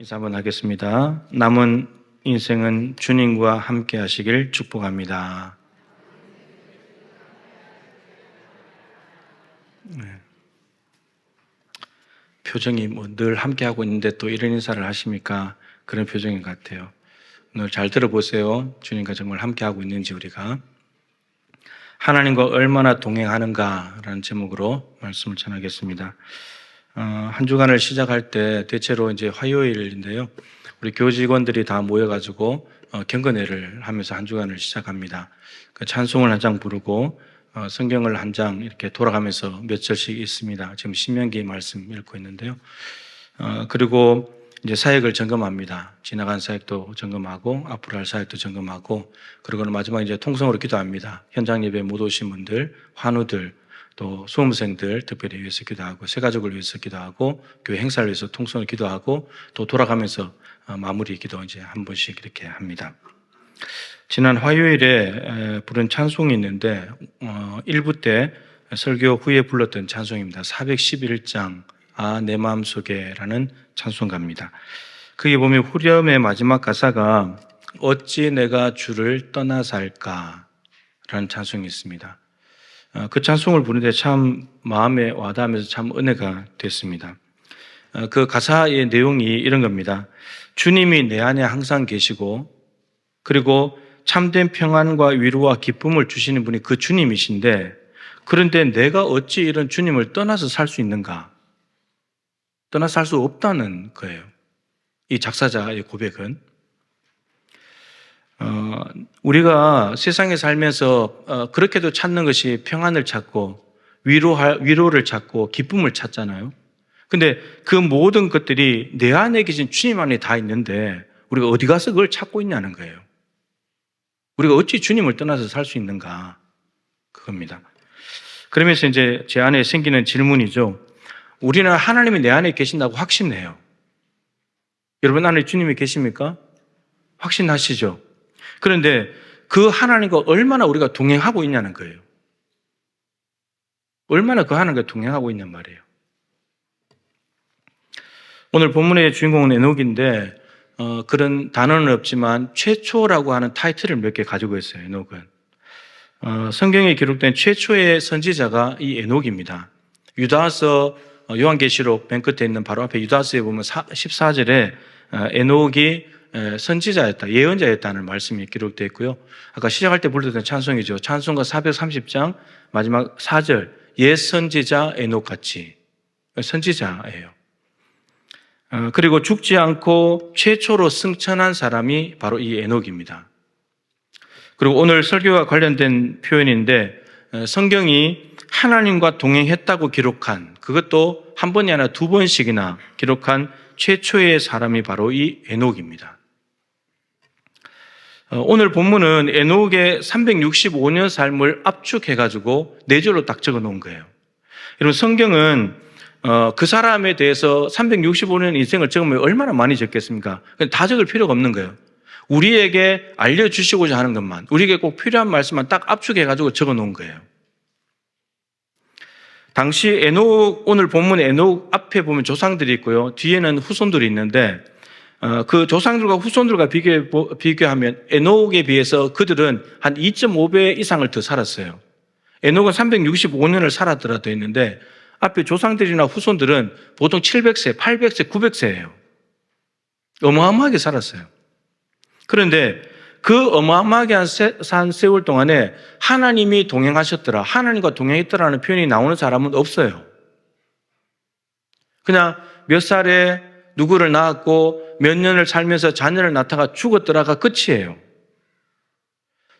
인사 한번 하겠습니다. 남은 인생은 주님과 함께 하시길 축복합니다. 표정이 늘 함께 하고 있는데 또 이런 인사를 하십니까? 그런 표정인 것 같아요. 오늘 잘 들어보세요. 주님과 정말 함께 하고 있는지 우리가 하나님과 얼마나 동행하는가라는 제목으로 말씀을 전하겠습니다. 한 주간을 시작할 때 대체로 이제 화요일인데요. 우리 교직원들이 다 모여가지고 경건회를 하면서 한 주간을 시작합니다. 그 찬송을 한 장 부르고 성경을 한 장 이렇게 돌아가면서 몇 절씩 읽습니다. 지금 신명기 말씀 읽고 있는데요. 그리고 이제 사역을 점검합니다. 지나간 사역도 점검하고 앞으로 할 사역도 점검하고 그리고는 마지막 이제 통성으로 기도합니다. 현장 예배 못 오신 분들, 환우들, 또 수험생들 특별히 위해서 기도하고 새가족을 위해서 기도하고 교회 행사를 위해서 통성을 기도하고 또 돌아가면서 마무리 기도 이제 한 번씩 이렇게 합니다. 지난 화요일에 부른 찬송이 있는데 1부 때 설교 후에 불렀던 찬송입니다. 411장 내 마음속에라는 찬송가입니다. 거기 보면 후렴의 마지막 가사가 어찌 내가 주를 떠나 살까 라는 찬송이 있습니다. 그 찬송을 부르는데 참 마음에 와닿으면서 참 은혜가 됐습니다. 그 가사의 내용이 이런 겁니다. 주님이 내 안에 항상 계시고 그리고 참된 평안과 위로와 기쁨을 주시는 분이 그 주님이신데 그런데 내가 어찌 이런 주님을 떠나서 살 수 있는가? 떠나서 살 수 없다는 거예요. 이 작사자의 고백은. 우리가 세상에 살면서 그렇게도 찾는 것이 평안을 찾고 위로를 찾고 기쁨을 찾잖아요. 근데 그 모든 것들이 내 안에 계신 주님 안에 다 있는데 우리가 어디 가서 그걸 찾고 있냐는 거예요. 우리가 어찌 주님을 떠나서 살 수 있는가? 그겁니다. 그러면서 이제 제 안에 생기는 질문이죠. 우리는 하나님이 내 안에 계신다고 확신해요. 여러분 안에 주님이 계십니까? 확신하시죠? 그런데 그 하나님과 얼마나 우리가 동행하고 있냐는 거예요. 얼마나 그 하나님과 동행하고 있냔 말이에요. 오늘 본문의 주인공은 에녹인데 그런 단어는 없지만 최초라고 하는 타이틀을 몇 개 가지고 있어요. 에녹은. 성경에 기록된 최초의 선지자가 이 에녹입니다. 유다서 요한계시록 맨 끝에 있는 바로 앞에 유다서에 보면 14절에 에녹이 선지자였다, 예언자였다는 말씀이 기록되어 있고요. 아까 시작할 때 불렀던 찬송이죠. 찬송가 430장 마지막 4절 옛 선지자 에녹같이 선지자예요. 그리고 죽지 않고 최초로 승천한 사람이 바로 이 에녹입니다. 그리고 오늘 설교와 관련된 표현인데 성경이 하나님과 동행했다고 기록한 그것도 한 번이 아니라 두 번씩이나 기록한 최초의 사람이 바로 이 에녹입니다. 오늘 본문은 에녹의 365년 삶을 압축해가지고 4절로 딱 적어 놓은 거예요. 여러분 성경은 그 사람에 대해서 365년 인생을 적으면 얼마나 많이 적겠습니까? 다 적을 필요가 없는 거예요. 우리에게 알려주시고자 하는 것만, 우리에게 꼭 필요한 말씀만 딱 압축해가지고 적어 놓은 거예요. 당시 에녹, 오늘 본문 에녹 앞에 보면 조상들이 있고요. 뒤에는 후손들이 있는데 그 조상들과 후손들과 비교하면 에녹에 비해서 그들은 한 2.5배 이상을 더 살았어요. 에녹은 365년을 살았더라 되어 있는데 앞에 조상들이나 후손들은 보통 700세, 800세, 900세예요. 어마어마하게 살았어요. 그런데 그 어마어마하게 산 세월 동안에 하나님이 동행하셨더라, 하나님과 동행했더라는 표현이 나오는 사람은 없어요. 그냥 몇 살에 누구를 낳았고 몇 년을 살면서 자녀를 낳다가 죽었더라가 끝이에요.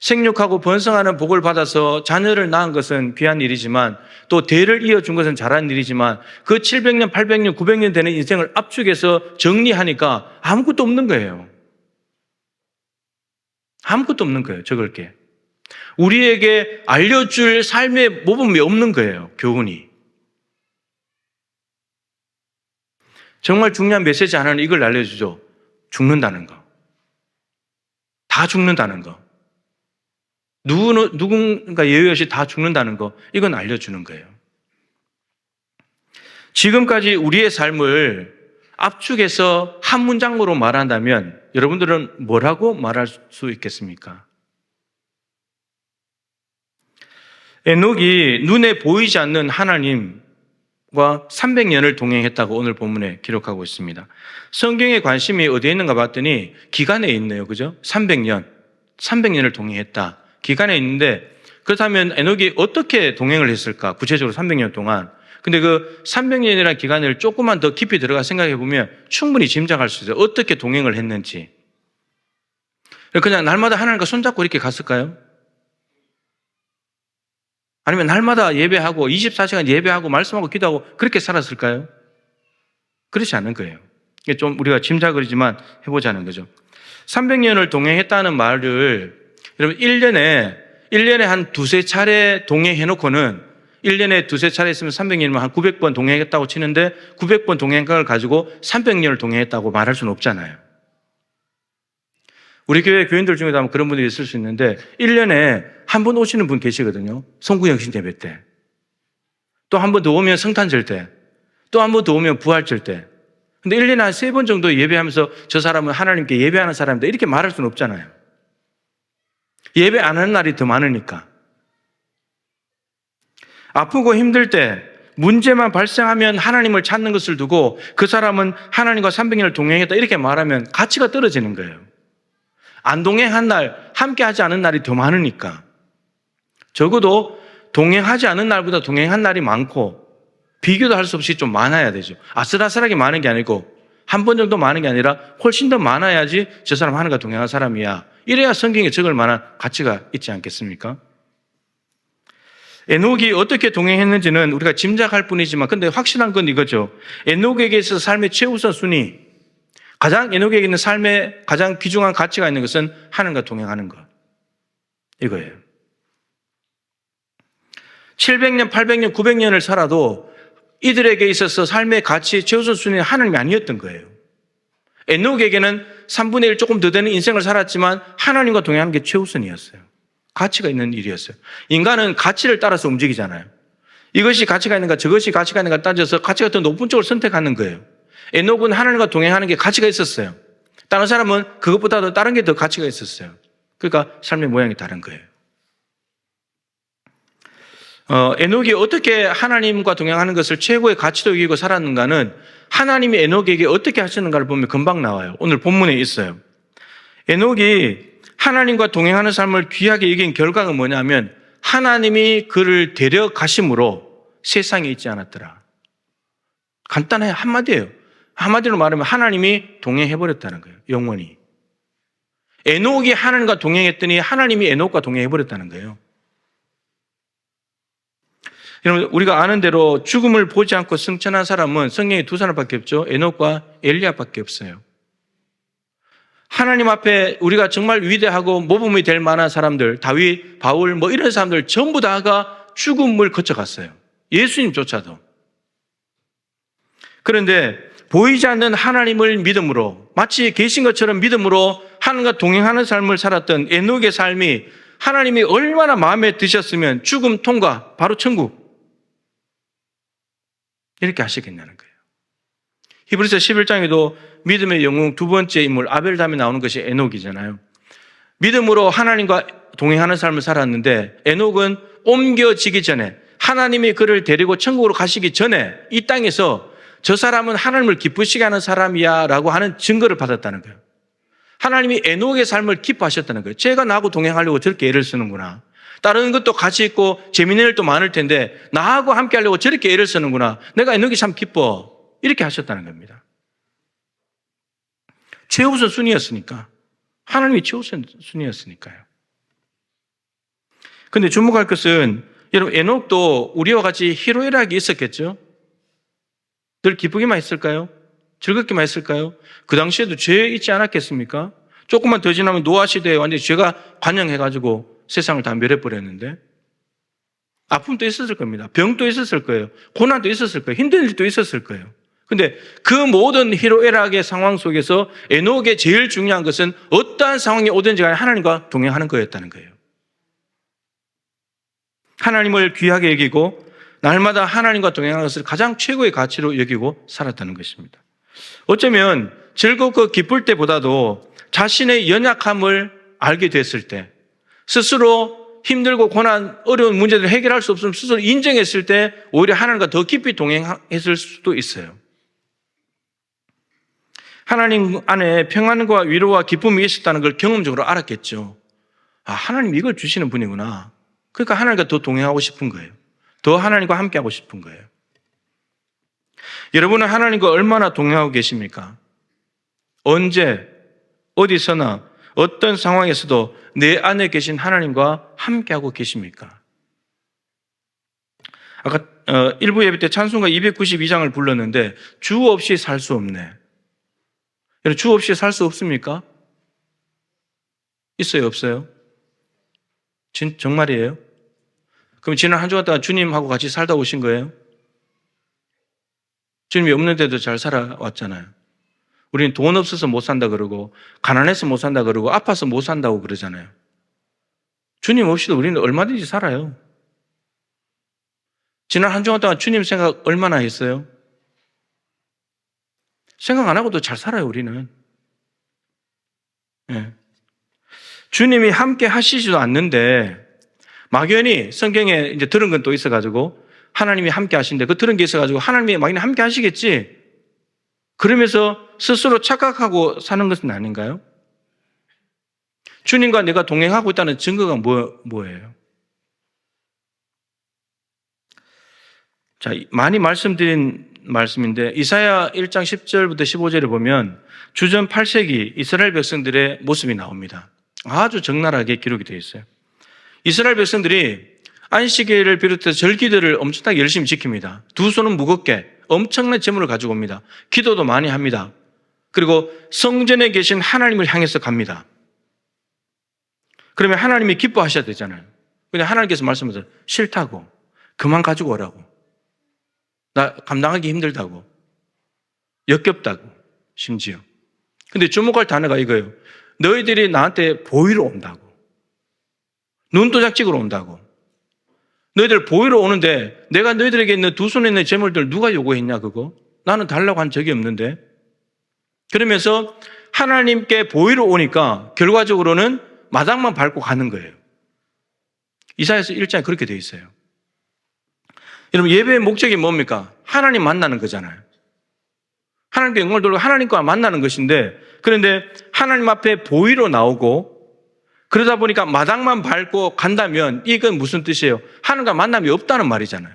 생육하고 번성하는 복을 받아서 자녀를 낳은 것은 귀한 일이지만 또 대를 이어준 것은 잘한 일이지만 그 700년, 800년, 900년 되는 인생을 압축해서 정리하니까 아무것도 없는 거예요. 아무것도 없는 거예요. 적을 게. 우리에게 알려줄 삶의 모범이 없는 거예요. 교훈이. 정말 중요한 메시지 하나는 이걸 알려주죠. 죽는다는 거. 다 죽는다는 거. 누군가 예외 없이 다 죽는다는 거. 이건 알려주는 거예요. 지금까지 우리의 삶을 압축해서 한 문장으로 말한다면 여러분들은 뭐라고 말할 수 있겠습니까? 에녹이 눈에 보이지 않는 하나님과 300년을 동행했다고 오늘 본문에 기록하고 있습니다. 성경의 관심이 어디에 있는가 봤더니 기간에 있네요. 그죠? 300년을 동행했다. 기간에 있는데 그렇다면 에녹이 어떻게 동행을 했을까? 구체적으로 300년 동안. 근데 그 300년이라는 기간을 조금만 더 깊이 들어가 생각해 보면 충분히 짐작할 수 있어요. 어떻게 동행을 했는지. 그냥 날마다 하나님과 손잡고 이렇게 갔을까요? 아니면 날마다 예배하고 24시간 예배하고 말씀하고 기도하고 그렇게 살았을까요? 그렇지 않은 거예요. 이게 좀 우리가 짐작이지만 해보자는 거죠. 300년을 동행했다는 말을 여러분 1년에 한 두세 차례 동행해놓고는 1년에 두세 차례 있으면 300년이면 한 900번 동행했다고 치는데 900번 동행한 걸 가지고 300년을 동행했다고 말할 수는 없잖아요. 우리 교회 교인들 중에도 아마 그런 분들이 있을 수 있는데 1년에 한 번 오시는 분 계시거든요. 송구영신 예배 때. 또 한 번 더 오면 성탄절 때. 또 한 번 더 오면 부활절 때. 근데 1년에 한 3번 정도 예배하면서 저 사람은 하나님께 예배하는 사람이다 이렇게 말할 수는 없잖아요. 예배 안 하는 날이 더 많으니까. 아프고 힘들 때 문제만 발생하면 하나님을 찾는 것을 두고 그 사람은 하나님과 300년을 동행했다 이렇게 말하면 가치가 떨어지는 거예요. 안 동행한 날, 함께 하지 않은 날이 더 많으니까. 적어도 동행하지 않은 날보다 동행한 날이 많고 비교도 할 수 없이 좀 많아야 되죠. 아슬아슬하게 많은 게 아니고 한 번 정도 많은 게 아니라 훨씬 더 많아야지 저 사람 하나님과 동행한 사람이야. 이래야 성경에 적을 만한 가치가 있지 않겠습니까? 에녹이 어떻게 동행했는지는 우리가 짐작할 뿐이지만 근데 확실한 건 이거죠. 에녹에게 있어서 삶의 최우선 순위, 에녹에게 있는 삶의 가장 귀중한 가치가 있는 것은 하나님과 동행하는 것. 이거예요. 700년, 800년, 900년을 살아도 이들에게 있어서 삶의 가치, 최우선 순위는 하나님이 아니었던 거예요. 에녹에게는 3분의 1 조금 더 되는 인생을 살았지만 하나님과 동행하는 게 최우선이었어요. 가치가 있는 일이었어요. 인간은 가치를 따라서 움직이잖아요. 이것이 가치가 있는가 저것이 가치가 있는가 따져서 가치가 더 높은 쪽을 선택하는 거예요. 에녹은 하나님과 동행하는 게 가치가 있었어요. 다른 사람은 그것보다도 다른 게 더 가치가 있었어요. 그러니까 삶의 모양이 다른 거예요. 에녹이 어떻게 하나님과 동행하는 것을 최고의 가치로 여기고 살았는가는 하나님이 에녹에게 어떻게 하시는가를 보면 금방 나와요. 오늘 본문에 있어요. 에녹이 하나님과 동행하는 삶을 귀하게 여긴 결과가 뭐냐면 하나님이 그를 데려가심으로 세상에 있지 않았더라. 간단해요. 한마디예요. 한마디로 말하면 하나님이 동행해버렸다는 거예요. 영원히. 에녹이 하나님과 동행했더니 하나님이 에녹과 동행해버렸다는 거예요. 여러분, 우리가 아는 대로 죽음을 보지 않고 승천한 사람은 성경에 두 사람밖에 없죠. 에녹과 엘리야밖에 없어요. 하나님 앞에 우리가 정말 위대하고 모범이 될 만한 사람들, 다윗, 바울, 이런 사람들 전부 다가 죽음을 거쳐갔어요. 예수님조차도. 그런데 보이지 않는 하나님을 믿음으로 마치 계신 것처럼 믿음으로 하나님과 동행하는 삶을 살았던 에녹의 삶이 하나님이 얼마나 마음에 드셨으면 죽음 통과, 바로 천국 이렇게 하시겠냐는 거예요. 히브리서 11장에도 믿음의 영웅 두 번째 인물 아벨 다음에 나오는 것이 에녹이잖아요. 믿음으로 하나님과 동행하는 삶을 살았는데 에녹은 옮겨지기 전에 하나님이 그를 데리고 천국으로 가시기 전에 이 땅에서 저 사람은 하나님을 기쁘시게 하는 사람이야 라고 하는 증거를 받았다는 거예요. 하나님이 에녹의 삶을 기뻐하셨다는 거예요. 쟤가 나하고 동행하려고 저렇게 애를 쓰는구나. 다른 것도 같이 있고 재미있는 일도 많을 텐데 나하고 함께 하려고 저렇게 애를 쓰는구나. 내가 에녹이 참 기뻐. 이렇게 하셨다는 겁니다. 최우선 순위였으니까. 하나님이 최우선 순위였으니까요. 그런데 주목할 것은 여러분 에녹도 우리와 같이 희로애락이 있었겠죠? 늘 기쁘기만 했을까요? 즐겁기만 했을까요? 그 당시에도 죄 있지 않았겠습니까? 조금만 더 지나면 노아 시대에 완전히 죄가 관영해가지고 세상을 다 멸해버렸는데 아픔도 있었을 겁니다. 병도 있었을 거예요. 고난도 있었을 거예요. 힘든 일도 있었을 거예요. 근데 그 모든 희로애락의 상황 속에서 에녹의 제일 중요한 것은 어떠한 상황이 오든지 간에 하나님과 동행하는 거였다는 거예요. 하나님을 귀하게 여기고 날마다 하나님과 동행하는 것을 가장 최고의 가치로 여기고 살았다는 것입니다. 어쩌면 즐겁고 기쁠 때보다도 자신의 연약함을 알게 됐을 때, 스스로 힘들고 고난, 어려운 문제들을 해결할 수 없으면 스스로 인정했을 때 오히려 하나님과 더 깊이 동행했을 수도 있어요. 하나님 안에 평안과 위로와 기쁨이 있었다는 걸 경험적으로 알았겠죠. 아, 하나님 이걸 주시는 분이구나. 그러니까 하나님과 더 동행하고 싶은 거예요. 더 하나님과 함께하고 싶은 거예요. 여러분은 하나님과 얼마나 동행하고 계십니까? 언제, 어디서나, 어떤 상황에서도 내 안에 계신 하나님과 함께하고 계십니까? 아까 1부 예배 때 찬송가 292장을 불렀는데 주 없이 살 수 없네. 여러분, 주 없이 살 수 없습니까? 있어요, 없어요? 정말이에요? 그럼 지난 한 주간 동안 주님하고 같이 살다 오신 거예요? 주님이 없는데도 잘 살아왔잖아요. 우리는 돈 없어서 못 산다 그러고 가난해서 못 산다 그러고 아파서 못 산다고 그러잖아요. 주님 없이도 우리는 얼마든지 살아요. 지난 한 주간 동안 주님 생각 얼마나 했어요? 생각 안 하고도 잘 살아요, 우리는. 네. 주님이 함께 하시지도 않는데 막연히 성경에 이제 들은 건 또 있어가지고 하나님이 함께 하신대. 그 들은 게 있어가지고 하나님이 막연히 함께 하시겠지. 그러면서 스스로 착각하고 사는 것은 아닌가요? 주님과 내가 동행하고 있다는 증거가 뭐예요? 자, 많이 말씀드린 말씀인데 이사야 1장 10절부터 15절에 보면 주전 8세기 이스라엘 백성들의 모습이 나옵니다. 아주 적나라하게 기록이 되어 있어요. 이스라엘 백성들이 안식일을 비롯해서 절기들을 엄청나게 열심히 지킵니다. 두 손은 무겁게 엄청난 재물을 가지고 옵니다. 기도도 많이 합니다. 그리고 성전에 계신 하나님을 향해서 갑니다. 그러면 하나님이 기뻐하셔야 되잖아요. 근데 하나님께서 말씀하세요. 싫다고. 그만 가지고 오라고. 나 감당하기 힘들다고. 역겹다고. 심지어. 근데 주목할 단어가 이거예요. 너희들이 나한테 보이러 온다고. 눈도장 찍으러 온다고. 너희들 보이러 오는데 내가 너희들에게 있는 두 손에 있는 재물들 누가 요구했냐 그거? 나는 달라고 한 적이 없는데. 그러면서 하나님께 보이러 오니까 결과적으로는 마당만 밟고 가는 거예요. 이사야서 1장에 그렇게 되어 있어요. 여러분 예배의 목적이 뭡니까? 하나님 만나는 거잖아요. 하나님께 영광을 돌리고 하나님과 만나는 것인데 그런데 하나님 앞에 보이러 나오고 그러다 보니까 마당만 밟고 간다면 이건 무슨 뜻이에요? 하나님과 만남이 없다는 말이잖아요.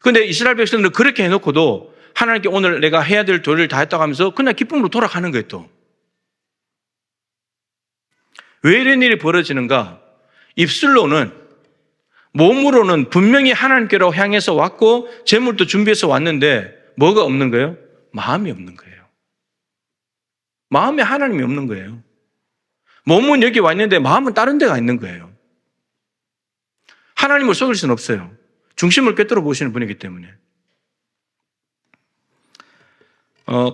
그런데 이스라엘 백성들은 그렇게 해놓고도 하나님께 오늘 내가 해야 될 도리를 다 했다고 하면서 그냥 기쁨으로 돌아가는 거예요 또. 왜 이런 일이 벌어지는가? 입술로는 몸으로는 분명히 하나님께로 향해서 왔고 재물도 준비해서 왔는데 뭐가 없는 거예요? 마음이 없는 거예요. 마음에 하나님이 없는 거예요. 몸은 여기 와 있는데 마음은 다른 데가 있는 거예요. 하나님을 속일 수는 없어요. 중심을 꿰뚫어 보시는 분이기 때문에.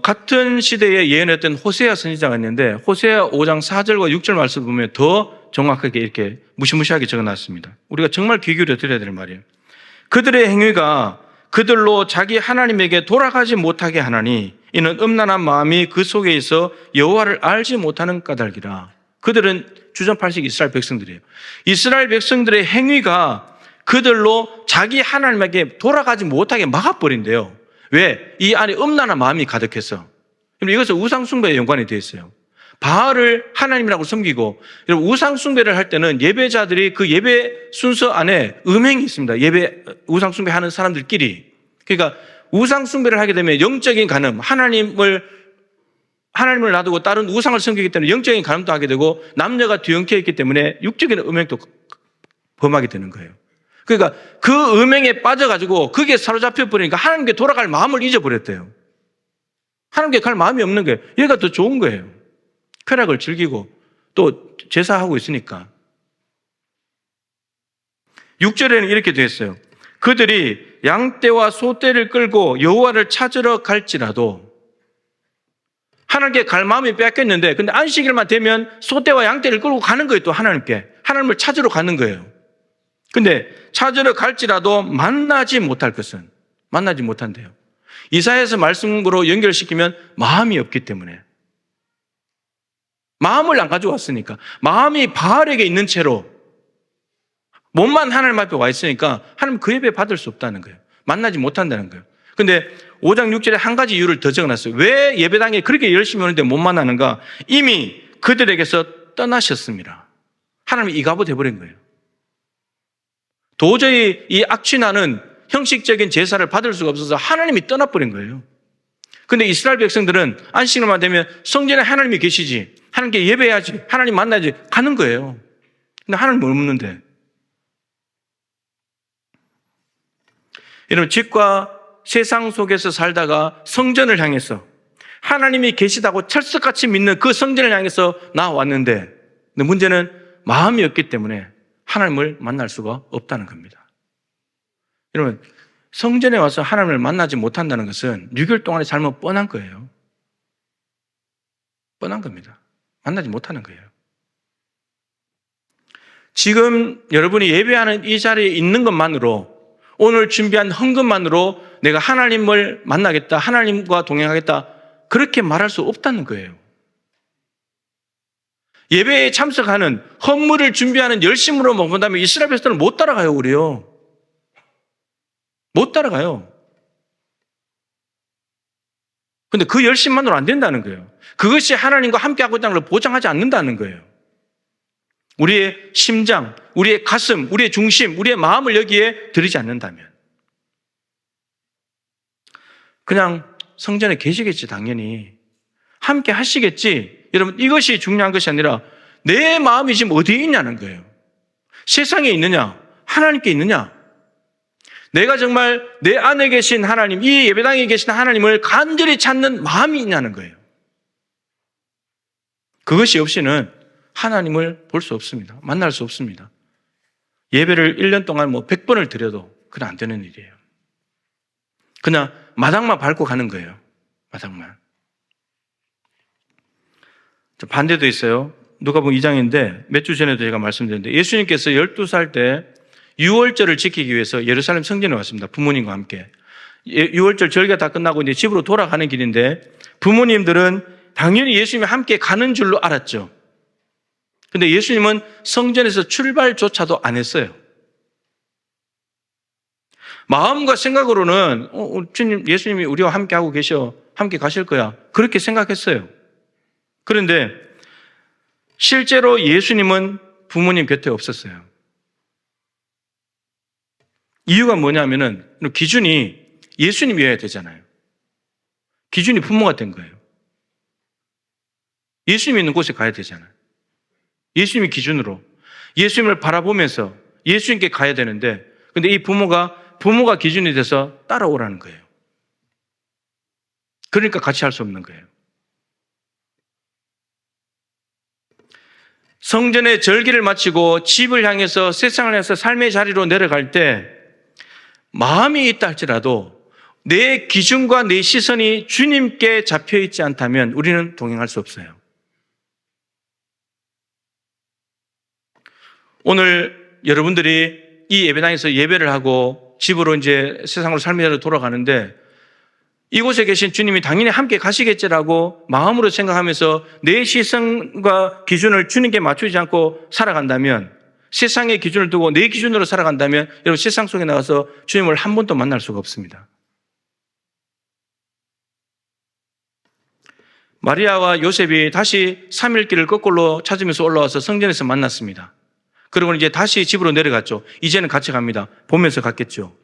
같은 시대에 예언했던 호세아 선지자가 있는데 호세아 5장 4절과 6절 말씀 보면 더 정확하게 이렇게 무시무시하게 적어놨습니다. 우리가 정말 귀 기울여 드려야 될 말이에요. 그들의 행위가 그들로 자기 하나님에게 돌아가지 못하게 하나니 이는 음란한 마음이 그 속에 있어 여호와를 알지 못하는 까닭이라. 그들은 주전 8세기 이스라엘 백성들이에요. 이스라엘 백성들의 행위가 그들로 자기 하나님에게 돌아가지 못하게 막아버린대요. 왜? 이 안에 음란한 마음이 가득해서. 이것은 우상숭배에 연관이 되어 있어요. 바알을 하나님이라고 섬기고, 여러분 우상숭배를 할 때는 예배자들이 그 예배 순서 안에 음행이 있습니다. 예배 우상숭배하는 사람들끼리. 그러니까 우상숭배를 하게 되면 영적인 간음, 하나님을 놔두고 다른 우상을 섬기기 때문에 영적인 간음도 하게 되고 남녀가 뒤엉켜 있기 때문에 육적인 음행도 범하게 되는 거예요. 그러니까 그 음행에 빠져가지고 그게 사로잡혀 버리니까 하나님께 돌아갈 마음을 잊어버렸대요. 하나님께 갈 마음이 없는 거예요. 얘가 더 좋은 거예요. 쾌락을 즐기고 또 제사하고 있으니까. 6절에는 이렇게 되어 있어요. 그들이 양떼와 소떼를 끌고 여호와를 찾으러 갈지라도 하나님께 갈 마음이 뺏겼는데 근데 안식일만 되면 소떼와 양떼를 끌고 가는 거예요. 또 하나님께. 하나님을 찾으러 가는 거예요. 근데 찾으러 갈지라도 만나지 못한대요. 이사야서 말씀으로 연결시키면 마음이 없기 때문에. 마음을 안 가져왔으니까. 마음이 바알에게 있는 채로 몸만 하나님 앞에 와 있으니까 하나님 그 예배 받을 수 없다는 거예요. 만나지 못한다는 거예요. 근데 5장 6절에 한 가지 이유를 더 적어놨어요. 왜 예배당에 그렇게 열심히 오는데 못 만나는가? 이미 그들에게서 떠나셨습니다. 하나님이 이가봇 해버린 거예요. 도저히 이 악취나는 형식적인 제사를 받을 수가 없어서 하나님이 떠나버린 거예요. 근데 이스라엘 백성들은 안식일만 되면 성전에 하나님이 계시지, 하나님께 예배해야지, 하나님 만나야지 가는 거예요. 근데 하나님 없는데. 여러분, 집과 세상 속에서 살다가 성전을 향해서 하나님이 계시다고 철석같이 믿는 그 성전을 향해서 나왔는데, 근데 문제는 마음이 없기 때문에 하나님을 만날 수가 없다는 겁니다. 여러분, 성전에 와서 하나님을 만나지 못한다는 것은 6일 동안의 삶은 뻔한 거예요. 뻔한 겁니다. 만나지 못하는 거예요. 지금 여러분이 예배하는 이 자리에 있는 것만으로, 오늘 준비한 헌금만으로 내가 하나님을 만나겠다, 하나님과 동행하겠다, 그렇게 말할 수 없다는 거예요. 예배에 참석하는, 헌물을 준비하는 열심으로 본다면 이스라엘 백성들은 못 따라가요, 우리요. 못 따라가요. 근데 그 열심만으로 안 된다는 거예요. 그것이 하나님과 함께하고 있다는 걸 보장하지 않는다는 거예요. 우리의 심장, 우리의 가슴, 우리의 중심, 우리의 마음을 여기에 들이지 않는다면. 그냥 성전에 계시겠지, 당연히. 함께 하시겠지. 여러분, 이것이 중요한 것이 아니라 내 마음이 지금 어디에 있냐는 거예요. 세상에 있느냐? 하나님께 있느냐? 내가 정말 내 안에 계신 하나님, 이 예배당에 계신 하나님을 간절히 찾는 마음이 있냐는 거예요. 그것이 없이는 하나님을 볼 수 없습니다. 만날 수 없습니다. 예배를 1년 동안 100번을 드려도 그건 안 되는 일이에요. 그냥 마당만 밟고 가는 거예요. 마당만. 반대도 있어요. 누가복음 2장인데 몇 주 전에도 제가 말씀드렸는데, 예수님께서 12살 때 유월절을 지키기 위해서 예루살렘 성전에 왔습니다. 부모님과 함께. 유월절 절기가 다 끝나고 이제 집으로 돌아가는 길인데, 부모님들은 당연히 예수님이 함께 가는 줄로 알았죠. 근데 예수님은 성전에서 출발조차도 안 했어요. 마음과 생각으로는 주님, 예수님이 우리와 함께 하고 계셔, 함께 가실 거야, 그렇게 생각했어요. 그런데 실제로 예수님은 부모님 곁에 없었어요. 이유가 뭐냐면은 기준이 예수님이어야 되잖아요. 기준이 부모가 된 거예요. 예수님이 있는 곳에 가야 되잖아요. 예수님이 기준으로 예수님을 바라보면서 예수님께 가야 되는데, 근데 이 부모가 기준이 돼서 따라오라는 거예요. 그러니까 같이 할 수 없는 거예요. 성전의 절기를 마치고 집을 향해서, 세상을 향해서 삶의 자리로 내려갈 때 마음이 있다 할지라도 내 기준과 내 시선이 주님께 잡혀있지 않다면 우리는 동행할 수 없어요. 오늘 여러분들이 이 예배당에서 예배를 하고 집으로 이제 세상으로 삶의 자리로 돌아가는데, 이곳에 계신 주님이 당연히 함께 가시겠지라고 마음으로 생각하면서 내 시선과 기준을 주님께 맞추지 않고 살아간다면, 세상의 기준을 두고 내 기준으로 살아간다면 여러분, 세상 속에 나가서 주님을 한 번도 만날 수가 없습니다. 마리아와 요셉이 다시 3일 길을 거꾸로 찾으면서 올라와서 성전에서 만났습니다. 그리고 이제 다시 집으로 내려갔죠. 이제는 같이 갑니다. 보면서 갔겠죠.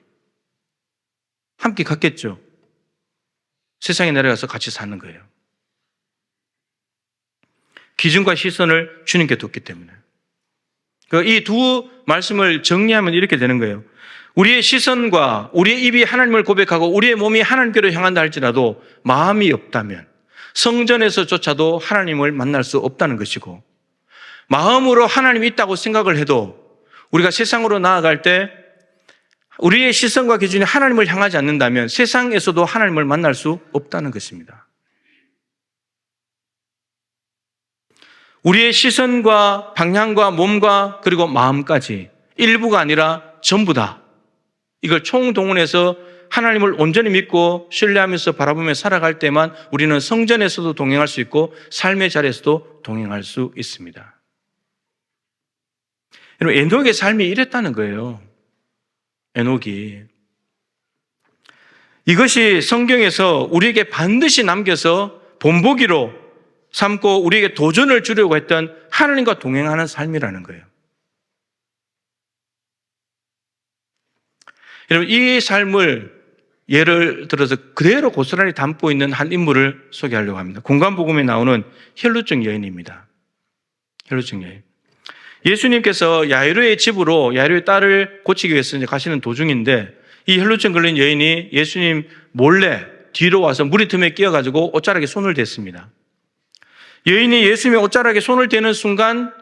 함께 갔겠죠. 세상에 내려가서 같이 사는 거예요. 기준과 시선을 주님께 뒀기 때문에. 이 두 말씀을 정리하면 이렇게 되는 거예요. 우리의 시선과 우리의 입이 하나님을 고백하고 우리의 몸이 하나님께로 향한다 할지라도 마음이 없다면 성전에서조차도 하나님을 만날 수 없다는 것이고, 마음으로 하나님이 있다고 생각을 해도 우리가 세상으로 나아갈 때 우리의 시선과 기준이 하나님을 향하지 않는다면 세상에서도 하나님을 만날 수 없다는 것입니다. 우리의 시선과 방향과 몸과 그리고 마음까지 일부가 아니라 전부 다 이걸 총동원해서 하나님을 온전히 믿고 신뢰하면서 바라보며 살아갈 때만 우리는 성전에서도 동행할 수 있고 삶의 자리에서도 동행할 수 있습니다. 여러분, 에녹의 삶이 이랬다는 거예요. 에녹이. 이것이 성경에서 우리에게 반드시 남겨서 본보기로 삼고 우리에게 도전을 주려고 했던 하나님과 동행하는 삶이라는 거예요. 여러분, 이 삶을 예를 들어서 그대로 고스란히 담고 있는 한 인물을 소개하려고 합니다. 공관복음에 나오는 혈루증 여인입니다. 혈루증 여인. 예수님께서 야이로의 집으로 야이로의 딸을 고치기 위해서 이제 가시는 도중인데 이 혈루증 걸린 여인이 예수님 몰래 뒤로 와서 무리 틈에 끼어가지고 옷자락에 손을 댔습니다. 여인이 예수님의 옷자락에 손을 대는 순간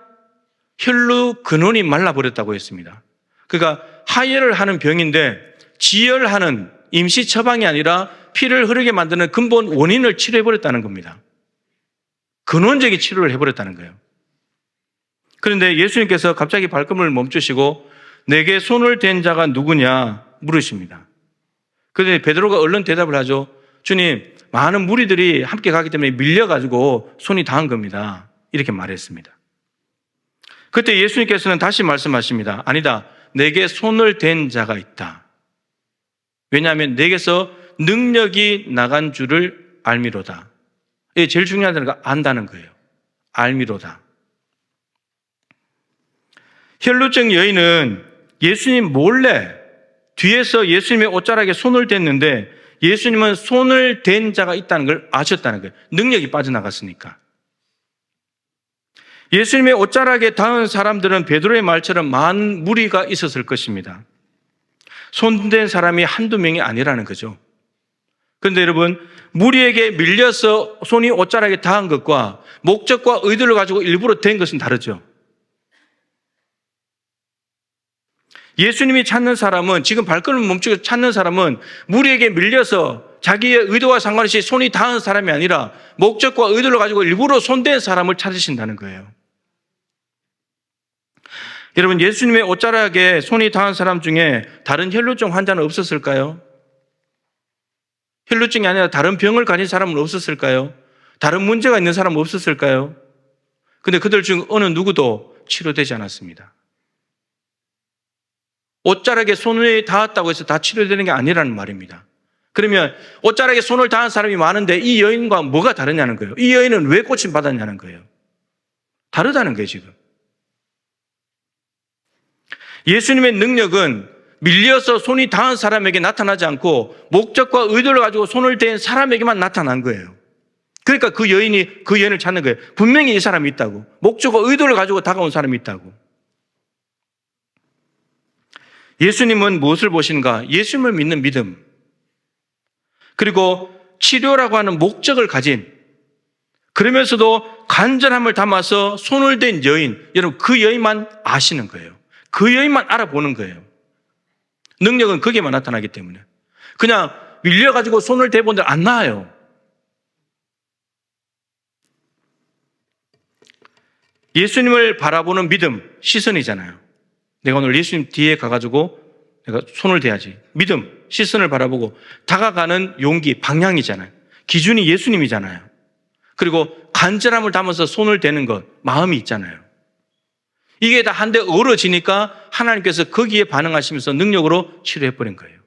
혈루 근원이 말라버렸다고 했습니다. 그러니까 하혈을 하는 병인데 지혈하는 임시 처방이 아니라 피를 흐르게 만드는 근본 원인을 치료해버렸다는 겁니다. 근원적인 치료를 해버렸다는 거예요. 그런데 예수님께서 갑자기 발걸음을 멈추시고 내게 손을 댄 자가 누구냐 물으십니다. 그런데 베드로가 얼른 대답을 하죠. 주님, 많은 무리들이 함께 가기 때문에 밀려가지고 손이 닿은 겁니다. 이렇게 말했습니다. 그때 예수님께서는 다시 말씀하십니다. 아니다. 내게 손을 댄 자가 있다. 왜냐하면 내게서 능력이 나간 줄을 알미로다. 이게 제일 중요한 건 안다는 거예요. 알미로다. 혈루증 여인은 예수님 몰래 뒤에서 예수님의 옷자락에 손을 댔는데 예수님은 손을 댄 자가 있다는 걸 아셨다는 거예요. 능력이 빠져나갔으니까. 예수님의 옷자락에 닿은 사람들은 베드로의 말처럼 많은 무리가 있었을 것입니다. 손댄 사람이 한두 명이 아니라는 거죠. 그런데 여러분, 무리에게 밀려서 손이 옷자락에 닿은 것과 목적과 의도를 가지고 일부러 댄 것은 다르죠. 예수님이 찾는 사람은, 지금 발걸음을 멈추고 찾는 사람은 무리에게 밀려서 자기의 의도와 상관없이 손이 닿은 사람이 아니라 목적과 의도를 가지고 일부러 손댄 사람을 찾으신다는 거예요. 여러분, 예수님의 옷자락에 손이 닿은 사람 중에 다른 혈루증 환자는 없었을까요? 혈루증이 아니라 다른 병을 가진 사람은 없었을까요? 다른 문제가 있는 사람은 없었을까요? 근데 그들 중 어느 누구도 치료되지 않았습니다. 옷자락에 손이 닿았다고 해서 다 치료되는 게 아니라는 말입니다. 그러면 옷자락에 손을 닿은 사람이 많은데 이 여인과 뭐가 다르냐는 거예요. 이 여인은 왜 고침받았냐는 거예요. 다르다는 거예요, 지금. 예수님의 능력은 밀려서 손이 닿은 사람에게 나타나지 않고 목적과 의도를 가지고 손을 댄 사람에게만 나타난 거예요. 그러니까 그 여인이 그 여인을 찾는 거예요. 분명히 이 사람이 있다고. 목적과 의도를 가지고 다가온 사람이 있다고. 예수님은 무엇을 보시는가? 예수님을 믿는 믿음. 그리고 치료라고 하는 목적을 가진, 그러면서도 간절함을 담아서 손을 댄 여인. 여러분, 그 여인만 아시는 거예요. 그 여인만 알아보는 거예요. 능력은 거기에만 나타나기 때문에. 그냥 밀려가지고 손을 대본들 안 나와요. 예수님을 바라보는 믿음, 시선이잖아요. 내가 오늘 예수님 뒤에 가가지고 내가 손을 대야지. 믿음, 시선을 바라보고 다가가는 용기, 방향이잖아요. 기준이 예수님이잖아요. 그리고 간절함을 담아서 손을 대는 것, 마음이 있잖아요. 이게 다 한데 어우러지니까 하나님께서 거기에 반응하시면서 능력으로 치료해버린 거예요.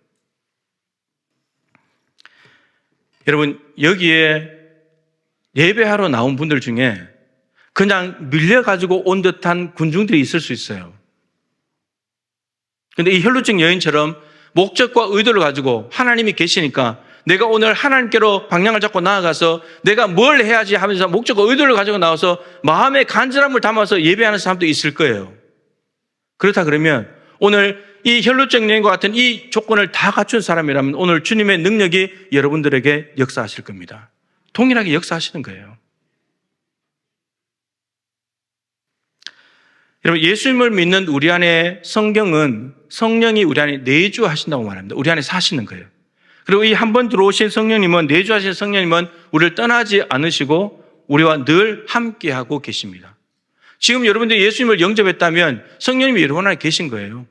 여러분, 여기에 예배하러 나온 분들 중에 그냥 밀려가지고 온 듯한 군중들이 있을 수 있어요. 근데 이 혈루증 여인처럼 목적과 의도를 가지고 하나님이 계시니까 내가 오늘 하나님께로 방향을 잡고 나아가서 내가 뭘 해야지 하면서 목적과 의도를 가지고 나와서 마음의 간절함을 담아서 예배하는 사람도 있을 거예요. 그렇다 그러면 오늘 이 혈루증 여인과 같은 이 조건을 다 갖춘 사람이라면 오늘 주님의 능력이 여러분들에게 역사하실 겁니다. 동일하게 역사하시는 거예요. 여러분, 예수님을 믿는 우리 안에 성경은 성령이 우리 안에 내주하신다고 말합니다. 우리 안에 사시는 거예요. 그리고 이 한 번 들어오신 성령님은, 내주하신 성령님은 우리를 떠나지 않으시고 우리와 늘 함께하고 계십니다. 지금 여러분들이 예수님을 영접했다면 성령님이 여러분 안에 계신 거예요.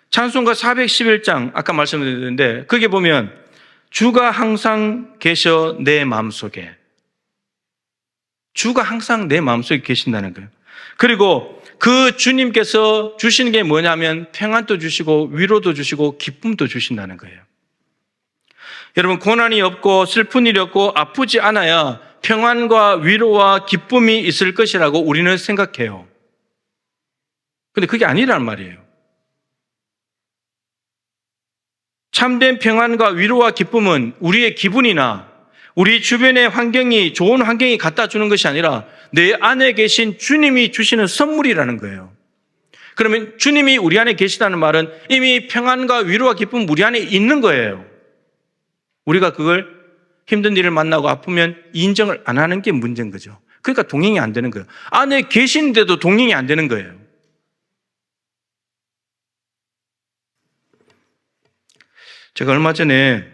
찬송가 411장 아까 말씀드렸는데 거기에 보면 주가 항상 계셔 내 마음속에. 주가 항상 내 마음속에 계신다는 거예요. 그리고 그 주님께서 주시는 게 뭐냐면 평안도 주시고 위로도 주시고 기쁨도 주신다는 거예요. 여러분, 고난이 없고 슬픈 일이 없고 아프지 않아야 평안과 위로와 기쁨이 있을 것이라고 우리는 생각해요. 근데 그게 아니란 말이에요. 참된 평안과 위로와 기쁨은 우리의 기분이나 우리 주변의 환경이 좋은 환경이 갖다 주는 것이 아니라 내 안에 계신 주님이 주시는 선물이라는 거예요. 그러면 주님이 우리 안에 계시다는 말은 이미 평안과 위로와 기쁨은 우리 안에 있는 거예요. 우리가 그걸 힘든 일을 만나고 아프면 인정을 안 하는 게 문제인 거죠. 그러니까 동행이 안 되는 거예요. 안에 계신데도 동행이 안 되는 거예요. 제가 얼마 전에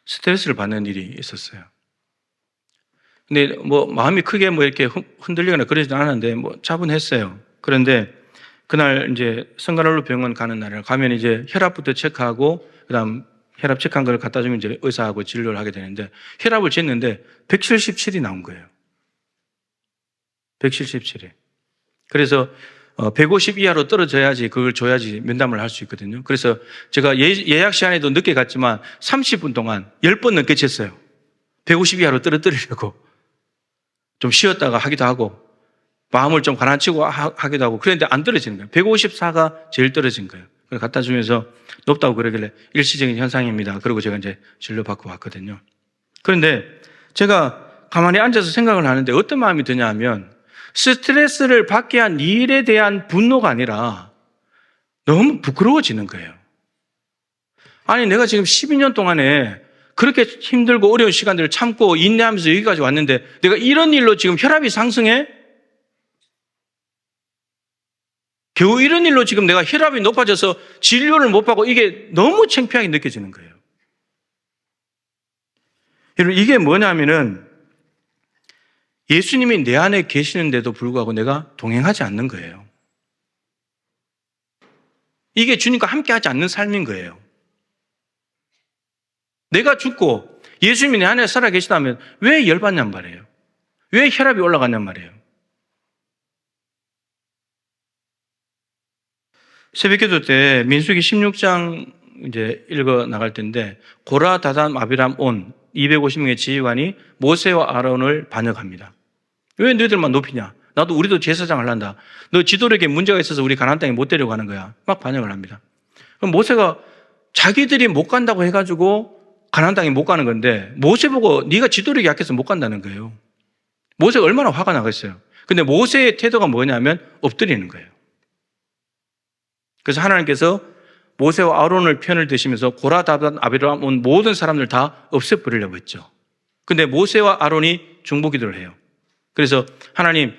스트레스를 받는 일이 있었어요. 근데 마음이 크게 이렇게 흔들리거나 그러지는 않았는데 차분했어요. 그런데 그날 이제 성간홀로 병원 가는 날에 가면 이제 혈압부터 체크하고 그다음 혈압 체크한 걸 갖다 주면 이제 의사하고 진료를 하게 되는데 혈압을 쟀는데 177이 나온 거예요. 177이. 그래서 150 이하로 떨어져야지 그걸 줘야지 면담을 할 수 있거든요. 그래서 제가 예약 시간에도 늦게 갔지만 30분 동안 10번 넘게 쟀어요. 150 이하로 떨어뜨리려고. 좀 쉬었다가 하기도 하고 마음을 좀 가라앉히고 하기도 하고 그런데 안 떨어지는 거예요. 154가 제일 떨어진 거예요. 그걸 갖다 주면서 높다고 그러길래 일시적인 현상입니다. 그러고 제가 이제 진료받고 왔거든요. 그런데 제가 가만히 앉아서 생각을 하는데 어떤 마음이 드냐 하면 스트레스를 받게 한 일에 대한 분노가 아니라 너무 부끄러워지는 거예요. 아니, 내가 지금 12년 동안에 그렇게 힘들고 어려운 시간들을 참고 인내하면서 여기까지 왔는데 내가 이런 일로 지금 혈압이 상승해? 겨우 이런 일로 지금 내가 혈압이 높아져서 진료를 못 받고 이게 너무 창피하게 느껴지는 거예요. 여러분, 이게 뭐냐면은 예수님이 내 안에 계시는데도 불구하고 내가 동행하지 않는 거예요. 이게 주님과 함께 하지 않는 삶인 거예요. 내가 죽고 예수님이 내 안에 살아 계시다면 왜 열받냔 말이에요. 왜 혈압이 올라갔냔 말이에요. 새벽기도 때 민수기 16장 이제 읽어 나갈 텐데 고라, 다단, 아비람, 온 250명의 지휘관이 모세와 아론을 반역합니다. 왜 너희들만 높이냐? 우리도 제사장을 한다. 너 지도력에 문제가 있어서 우리 가나안 땅에 못 데려가는 거야. 막 반역을 합니다. 그럼 모세가 자기들이 못 간다고 해가지고 가나안 땅에 못 가는 건데 모세 보고 네가 지도력이 약해서 못 간다는 거예요. 모세가 얼마나 화가 나겠어요. 근데 모세의 태도가 뭐냐면 엎드리는 거예요. 그래서 하나님께서 모세와 아론을 편을 드시면서 고라, 다단, 아비람 온 모든 사람들 다 없애버리려고 했죠. 근데 모세와 아론이 중보기도를 해요. 그래서 하나님,